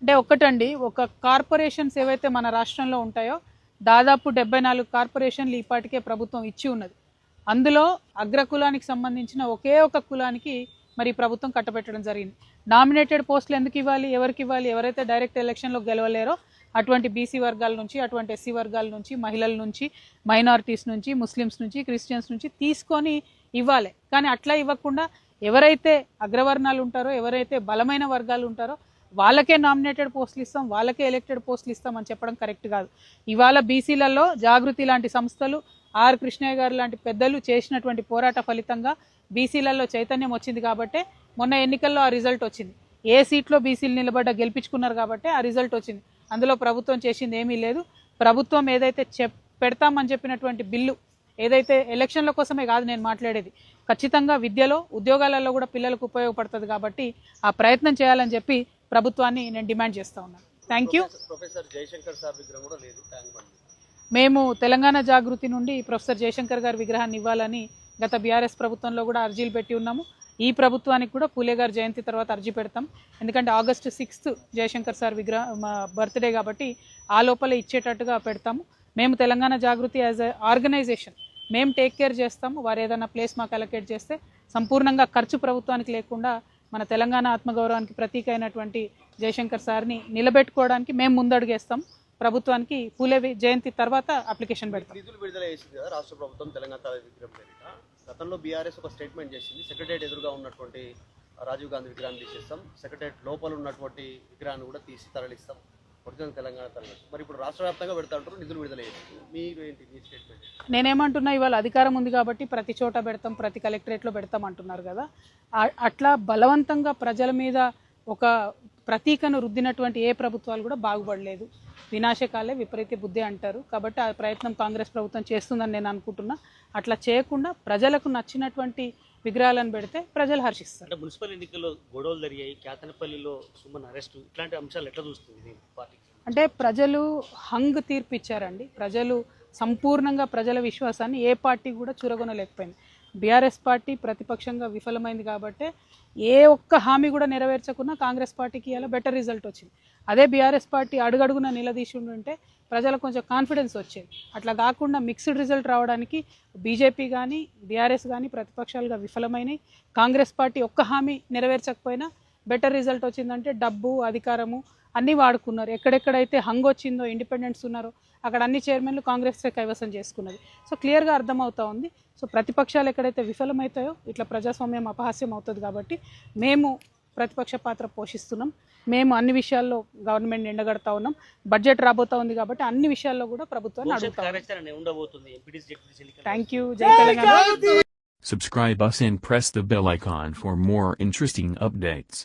అంటే ఒక్కటండి, ఒక కార్పొరేషన్స్ ఏవైతే మన రాష్ట్రంలో ఉంటాయో దాదాపు 74 కార్పొరేషన్లు ఈపాటికే ప్రభుత్వం ఇచ్చి ఉన్నది. అందులో అగ్రకులానికి సంబంధించిన ఒకే ఒక కులానికి మరి ప్రభుత్వం కట్టబెట్టడం జరిగింది. నామినేటెడ్ పోస్టులు ఎందుకు ఇవ్వాలి, ఎవరికి ఇవ్వాలి? ఎవరైతే డైరెక్ట్ ఎలక్షన్లో గెలవలేరో అటువంటి బీసీ వర్గాల నుంచి, అటువంటి ఎస్సీ వర్గాల నుంచి, మహిళల నుంచి, మైనారిటీస్ నుంచి, ముస్లిమ్స్ నుంచి, క్రిస్టియన్స్ నుంచి తీసుకొని ఇవ్వాలి. కానీ అట్లా ఇవ్వకుండా ఎవరైతే అగ్రవర్ణాలు ఉంటారో, ఎవరైతే బలమైన వర్గాలు ఉంటారో వాళ్ళకే నామినేటెడ్ పోస్టులు ఇస్తాం, వాళ్ళకే ఎలక్టెడ్ పోస్టులు ఇస్తాం అని చెప్పడం కరెక్ట్ కాదు. ఇవాళ బీసీలలో జాగృతి లాంటి సంస్థలు, ఆర్ కృష్ణయ్య గారు లాంటి పెద్దలు చేసినటువంటి పోరాట ఫలితంగా బీసీలలో చైతన్యం వచ్చింది కాబట్టే మొన్న ఎన్నికల్లో ఆ రిజల్ట్ వచ్చింది. ఏ సీట్లో బీసీలు నిలబడ్డా గెలిపించుకున్నారు కాబట్టి ఆ రిజల్ట్ వచ్చింది. అందులో ప్రభుత్వం చేసింది ఏమీ లేదు. ప్రభుత్వం ఏదైతే పెడతామని చెప్పినటువంటి బిల్లు ఏదైతే ఎలక్షన్ల కోసమే కాదు నేను మాట్లాడేది, ఖచ్చితంగా విద్యలో, ఉద్యోగాలలో కూడా పిల్లలకు ఉపయోగపడుతుంది కాబట్టి ఆ ప్రయత్నం చేయాలని చెప్పి ప్రభుత్వాన్ని నేను డిమాండ్ చేస్తా ఉన్నాను. Thank you. Professor Jayashankar sir విగ్రహం కూడా లేదు. మేము తెలంగాణ జాగృతి నుండి ప్రొఫెసర్ జయశంకర్ గారి విగ్రహాన్ని ఇవ్వాలని గత బీఆర్ఎస్ ప్రభుత్వంలో కూడా అర్జీలు పెట్టి ఉన్నాము. ఈ ప్రభుత్వానికి కూడా పూలే గారి జయంతి తర్వాత అర్జీ పెడతాం. ఎందుకంటే August 6 జయశంకర్ సార్ బర్త్డే కాబట్టి ఆ లోపల ఇచ్చేటట్టుగా పెడతాము. మేము తెలంగాణ జాగృతి యాజ్ ఎ ఆర్గనైజేషన్ మేము టేక్ కేర్ చేస్తాము. వారు ఏదైనా ప్లేస్ మాకు అలొకేట్ చేస్తే సంపూర్ణంగా ఖర్చు ప్రభుత్వానికి లేకుండా మన తెలంగాణ ఆత్మగౌరవానికి ప్రతీక అయినటువంటి జయశంకర్ సార్ని నిలబెట్టుకోవడానికి మేము ముందడుగేస్తాం. ప్రభుత్వానికి పూలే జయంతి తర్వాత అప్లికేషన్ పెడతాం. నిధులు విడుదల చేసింది కదా రాష్ట్ర ప్రభుత్వం తెలంగాణ విగ్రహం పేరిట. గతంలో బీఆర్ఎస్ ఒక స్టేట్మెంట్ చేసింది, సెక్రటరియట్ ఎదురుగా ఉన్నటువంటి రాజీవ్ గాంధీ విగ్రహాన్ని తీసేస్తాం, సెక్రటరియట్ లోపల ఉన్నటువంటి విగ్రహాన్ని కూడా తీసి తరలిస్తాం, ఒరిజినల్ తెలంగాణ తరలిస్తాం. మరి ఇప్పుడు రాష్ట్ర వ్యాప్తంగా పెడతా ఉంటారు, నిధులు విడుదల చేస్తుంది. మీరు ఏంటి మీ స్టేట్మెంట్? నేనేమంటున్నా, ఇవాళ అధికారం ఉంది కాబట్టి ప్రతి చోట పెడతాం, ప్రతి కలెక్టరేట్లో పెడతాం అంటున్నారు కదా. అట్లా బలవంతంగా ప్రజల మీద ఒక ప్రతీకను రుద్దినటువంటి ఏ ప్రభుత్వాలు కూడా బాగుపడలేదు. వినాశకాలే విపరీత బుద్ధి అంటారు కాబట్టి ఆ ప్రయత్నం కాంగ్రెస్ ప్రభుత్వం చేస్తుందని నేను అనుకుంటున్నా. అట్లా చేయకుండా ప్రజలకు నచ్చినటువంటి విగ్రహాలను పెడితే ప్రజలు హర్షిస్తారు. అంటే మున్సిపల్ ఎన్నికల్లో గొడవలు జరిగాయి, కేతనపల్లిలో సుమన్ అరెస్టు, ఇట్లాంటి అంశాలు ఎట్లా చూస్తుంది పార్టీ? అంటే ప్రజలు హంగ్ తీర్పు ఇచ్చారండి. ప్రజలు సంపూర్ణంగా ప్రజల విశ్వాసాన్ని ఏ పార్టీ కూడా చూరగొనలేకపోయింది. బీఆర్ఎస్ పార్టీ ప్రతిపక్షంగా విఫలమైంది కాబట్టి ఏ ఒక్క హామీ కూడా నెరవేర్చకుండా కాంగ్రెస్ పార్టీకి ఇలా బెటర్ రిజల్ట్ వచ్చింది. అదే బీఆర్ఎస్ పార్టీ అడుగడుగున నిలదీసి ఉంటే ప్రజలకు కొంచెం కాన్ఫిడెన్స్ వచ్చేది. అట్లా కాకుండా మిక్స్డ్ రిజల్ట్ రావడానికి బీజేపీ కానీ బీఆర్ఎస్ కానీ ప్రతిపక్షాలుగా విఫలమైనవి. కాంగ్రెస్ పార్టీ ఒక్క హామీ నెరవేర్చకపోయినా బెటర్ రిజల్ట్ వచ్చిందంటే డబ్బు, అధికారము అన్నీ వాడుకున్నారు. ఎక్కడెక్కడైతే హంగ్ వచ్చిందో, ఇండిపెండెంట్స్ ఉన్నారో అక్కడ అన్ని చైర్మన్లు కాంగ్రెస్ కైవసం చేసుకున్నది. సో క్లియర్గా అర్థమవుతా ఉంది. సో ప్రతిపక్షాలు ఎక్కడైతే విఫలమవుతాయో ఇట్లా ప్రజాస్వామ్యం అపహాస్యం అవుతుంది కాబట్టి మేము ప్రతిపక్ష పాత్ర పోషిస్తున్నాం. మేము అన్ని విషయాల్లో గవర్నమెంట్ ఎండగడతా ఉన్నాం. బడ్జెట్ రాబోతా ఉంది కాబట్టి అన్ని విషయాల్లో కూడా ప్రభుత్వాన్ని అడుగుతాం. Thank you. జై Telangana. Subscribe us and press the bell icon for more interesting updates.